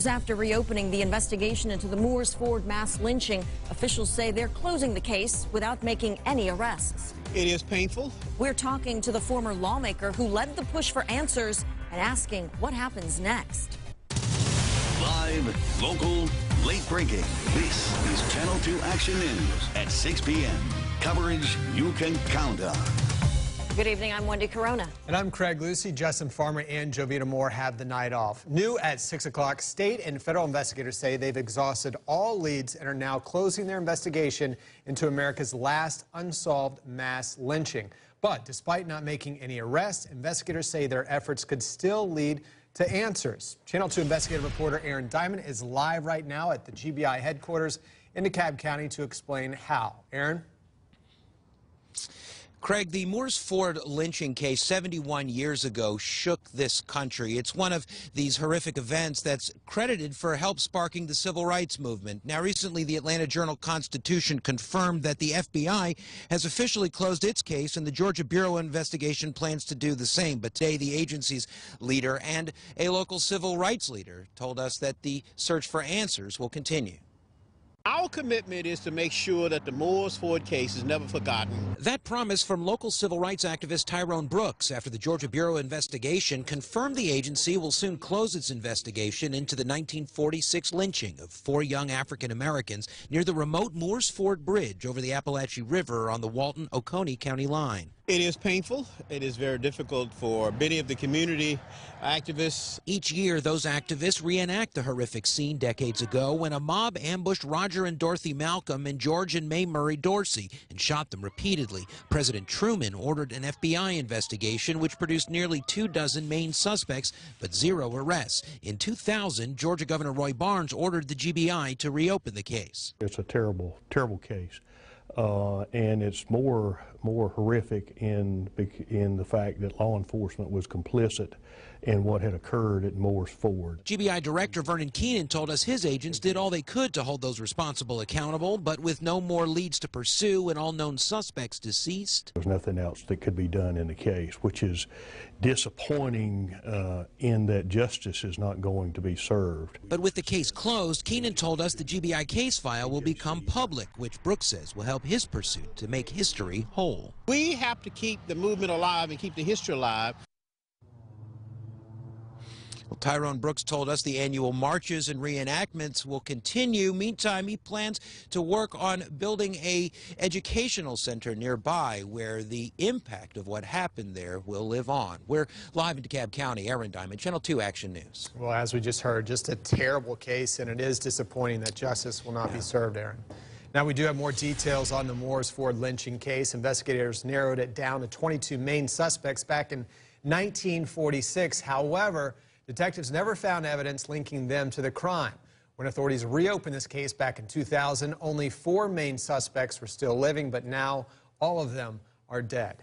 After reopening the investigation into the Moores Ford mass lynching, officials say they're closing the case without making any arrests. It is painful. We're talking to the former lawmaker who led the push for answers and asking what happens next. Live, local, late breaking. This is Channel 2 Action News at 6 p.m. Coverage you can count on. Good evening, I'm Wendy Corona. And I'm Craig Lucy. Justin Farmer and Jovita Moore have the night off. New at 6 o'clock, state and federal investigators say they've exhausted all leads and are now closing their investigation into America's last unsolved mass lynching. But despite not making any arrests, investigators say their efforts could still lead to answers. Channel 2 investigative reporter Aaron Diamond is live right now at the GBI headquarters in DeKalb County to explain how. Aaron? Craig, the Moores Ford lynching case 71 years ago shook this country. It's one of these horrific events that's credited for help sparking the civil rights movement. Now, recently, the Atlanta Journal-Constitution confirmed that the FBI has officially closed its case, and the Georgia Bureau of Investigation plans to do the same. But today, the agency's leader and a local civil rights leader told us that the search for answers will continue. Our commitment is to make sure that the Moores Ford case is never forgotten. That promise from local civil rights activist Tyrone Brooks after the Georgia Bureau of Investigation confirmed the agency will soon close its investigation into the 1946 lynching of 4 young African Americans near the remote Moores Ford Bridge over the Appalachian River on the Walton-Oconee County line. It is painful. It is very difficult for many of the community activists. Each year, those activists reenact the horrific scene decades ago when a mob ambushed Roger and Dorothy Malcolm and George and May Murray Dorsey and shot them repeatedly. President Truman ordered an FBI investigation which produced nearly 24 main suspects, but 0 arrests. In 2000, Georgia Governor Roy Barnes ordered the GBI to reopen the case. It's a terrible, terrible case. And it's more horrific in the fact that law enforcement was complicit in what had occurred at Moores Ford. GBI Director Vernon Keenan told us his agents did all they could to hold those responsible accountable, but with no more leads to pursue and all known suspects deceased. There's nothing else that could be done in the case, which is disappointing in that justice is not going to be served. But with the case closed, Keenan told us the GBI case file will become public, which Brooks says will help his pursuit to make history whole. We have to keep the movement alive and keep the history alive. Well, Tyrone Brooks told us the annual marches and reenactments will continue. Meantime, he plans to work on building a educational center nearby where the impact of what happened there will live on. We're live in DeKalb County. Aaron Diamond, Channel 2 Action News. Well, as we just heard, just a terrible case, and it is disappointing that justice will not be served, Aaron. Now, we do have more details on the Moores Ford lynching case. Investigators narrowed it down to 22 main suspects back in 1946. However, detectives never found evidence linking them to the crime. When authorities reopened this case back in 2000, only 4 main suspects were still living, but now all of them are dead.